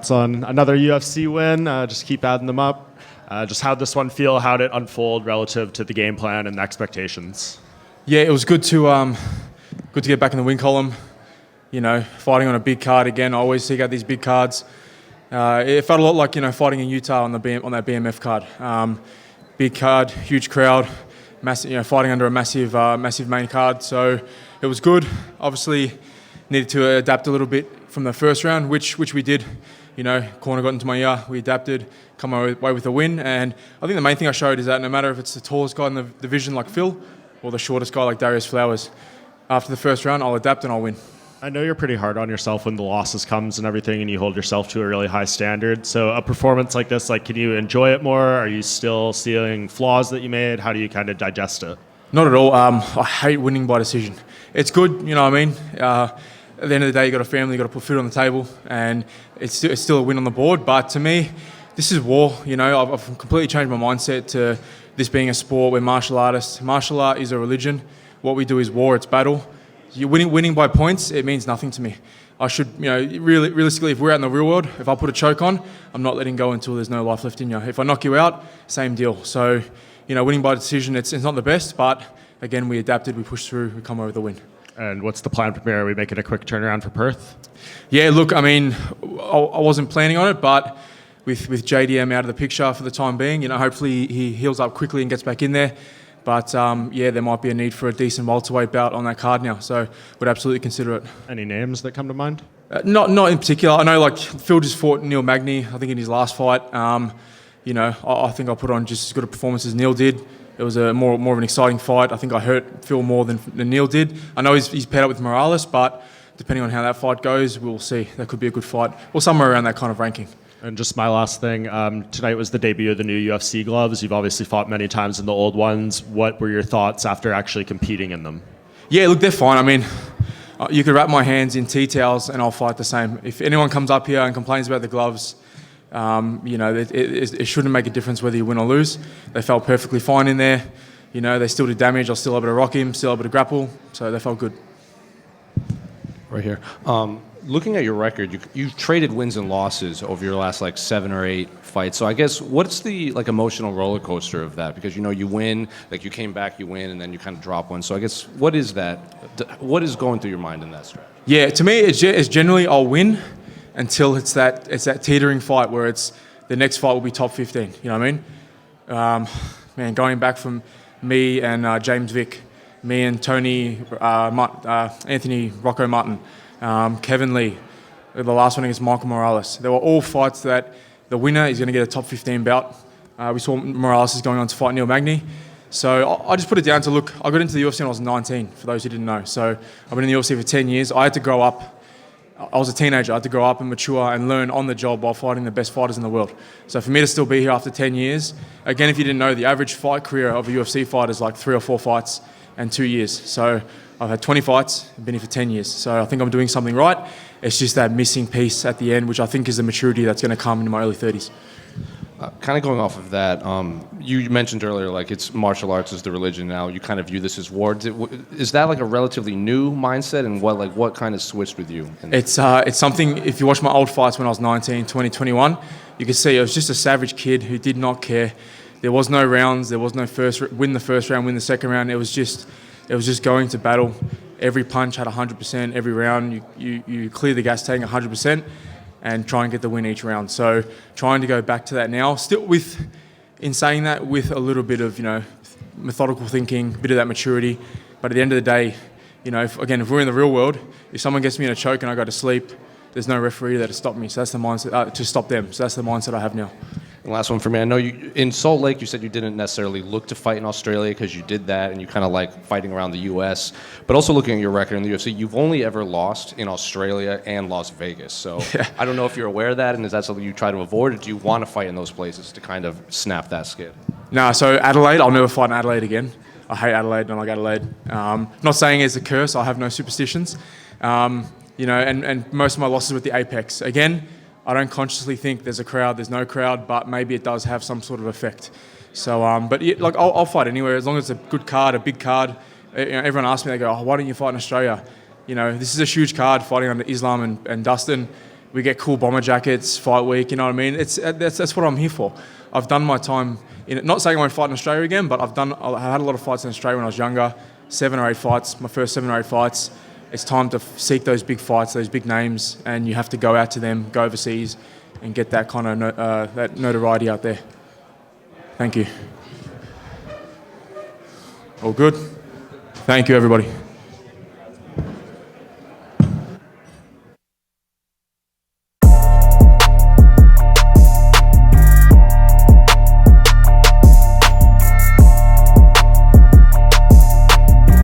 On another UFC win, just keep adding them up. Just how'd this one feel? How'd it unfold relative to the game plan and the expectations? Yeah, it was good to get back in the win column. You know, fighting on a big card again. I always seek out these big cards. It felt a lot like fighting in Utah on that BMF card. Big card, huge crowd, massive. Fighting under a massive main card. So it was good. Obviously, needed to adapt a little bit from the first round, which we did. Corner got into my ear, we adapted, come away with a win. And I think the main thing I showed is that no matter if it's the tallest guy in the division like Phil or the shortest guy like Darius Flowers, after the first round, I'll adapt and I'll win. I know you're pretty hard on yourself when the losses comes and everything, and you hold yourself to a really high standard. So a performance like this, can you enjoy it more? Are you still seeing flaws that you made? How do you kind of digest it? Not at all. I hate winning by decision. It's good, you know what I mean? At the end of the day, you got a family, you got to put food on the table, and it's still a win on the board. But to me, this is war. I've completely changed my mindset to this being a sport. We're martial artists. Martial art is a religion. What we do is war. It's battle. You're winning by points. It means nothing to me. I should, realistically, if we're out in the real world, if I put a choke on, I'm not letting go until there's no life left in you. If I knock you out, same deal. So, winning by decision, it's not the best, but again, we adapted, we pushed through, we come over the win. And what's the plan from here? Are we making a quick turnaround for Perth? Yeah, look, I wasn't planning on it, but with JDM out of the picture for the time being, hopefully he heals up quickly and gets back in there. But there might be a need for a decent welterweight bout on that card now, so would absolutely consider it. Any names that come to mind? Not in particular. I know Phil just fought Neil Magny, I think in his last fight. I think I put on just as good a performance as Neil did. It was a more of an exciting fight. I think I hurt Phil more than Neil did. I know he's paired up with Morales, but depending on how that fight goes, we'll see. That could be a good fight, or somewhere around that kind of ranking. And just my last thing, tonight was the debut of the new UFC gloves. You've obviously fought many times in the old ones. What were your thoughts after actually competing in them? Yeah, look, they're fine. You could wrap my hands in tea towels and I'll fight the same. If anyone comes up here and complains about the gloves, it shouldn't make a difference whether you win or lose. They felt perfectly fine in there. They still did damage. I was still able to rock him, still able to grapple, so they felt good. Right here. Looking at your record, you've traded wins and losses over your last 7 or 8 fights. So I guess what's the emotional roller coaster of that? Because you win, you came back, you win, and then you kind of drop one. So I guess what is that? What is going through your mind in that stretch? Yeah, to me, it's generally I'll win until it's that teetering fight where it's the next fight will be top 15. You know what I mean? Going back from me and James Vick, me and Tony, Anthony Rocco Martin, Kevin Lee, the last one against Michael Morales. They were all fights that the winner is going to get a top 15 bout. We saw Morales is going on to fight Neil Magny. So I just put it down to, look, I got into the UFC when I was 19, for those who didn't know. So I've been in the UFC for 10 years. I had to grow up. I was a teenager. I had to grow up and mature and learn on the job while fighting the best fighters in the world. So for me to still be here after 10 years, again, if you didn't know, the average fight career of a UFC fighter is 3 or 4 fights and 2 years. So I've had 20 fights, I've been here for 10 years. So I think I'm doing something right. It's just that missing piece at the end, which I think is the maturity that's going to come in my early 30s. Kind of going off of that, you mentioned earlier, it's martial arts is the religion now. You kind of view this as war. Is that a relatively new mindset, and what kind of switched with you? It's something, if you watch my old fights when I was 19, 20, 21, you can see I was just a savage kid who did not care. There was no rounds, there was no win the first round, win the second round. It was just going to battle. Every punch had 100%, every round you clear the gas tank 100%. And try and get the win each round. So trying to go back to that now, still in saying that, with a little bit of, methodical thinking, a bit of that maturity. But at the end of the day, if we're in the real world, if someone gets me in a choke and I go to sleep, there's no referee there to stop me. So that's the mindset, to stop them. So that's the mindset I have now. And last one for me. I know you in Salt Lake, you said you didn't necessarily look to fight in Australia because you did that and you kind of like fighting around the U.S. But also looking at your record in the UFC, you've only ever lost in Australia and Las Vegas. So yeah. I don't know if you're aware of that, and is that something you try to avoid, or do you want to fight in those places to kind of snap that skid? No, so Adelaide, I'll never fight in Adelaide again. I hate Adelaide, don't like Adelaide. Not saying it's a curse, I have no superstitions. And most of my losses with the Apex. Again, I don't consciously think there's a crowd, there's no crowd, but maybe it does have some sort of effect. So, I'll fight anywhere as long as it's a good card, a big card. Everyone asks me, they go, "Oh, why don't you fight in Australia?" This is a huge card, fighting under Islam and Dustin. We get cool bomber jackets, fight week, you know what I mean? That's what I'm here for. I've done my time in it. Not saying I won't fight in Australia again, but I had a lot of fights in Australia when I was younger. 7 or 8 fights, my first 7 or 8 fights. It's time to seek those big fights, those big names, and you have to go out to them, go overseas, and get that kind of that notoriety out there. Thank you. All good? Thank you, everybody.